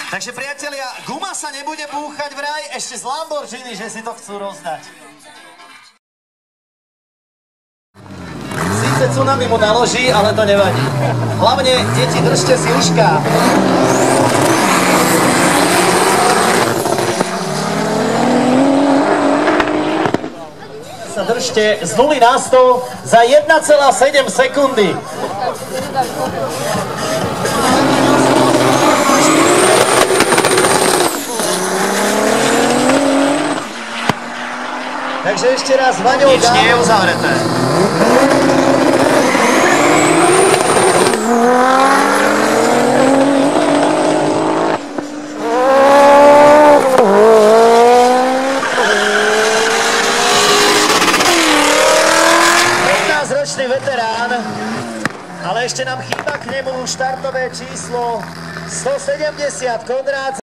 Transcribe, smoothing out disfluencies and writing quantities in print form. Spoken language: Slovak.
Takže priatelia, guma sa nebude búchať vraj, ešte z Lamborghini, že si to chcú rozdať. Sice tsunami mu naloží, ale to nevadí. Hlavne, deti, držte si ušká. Sa držte z 0 na 100 za 1,7 sekundy. Takže ešte raz, Vaňo, nič nie je uzavreté. Veterán, ale ešte nám chýba k nemu štartové číslo 170. Konrád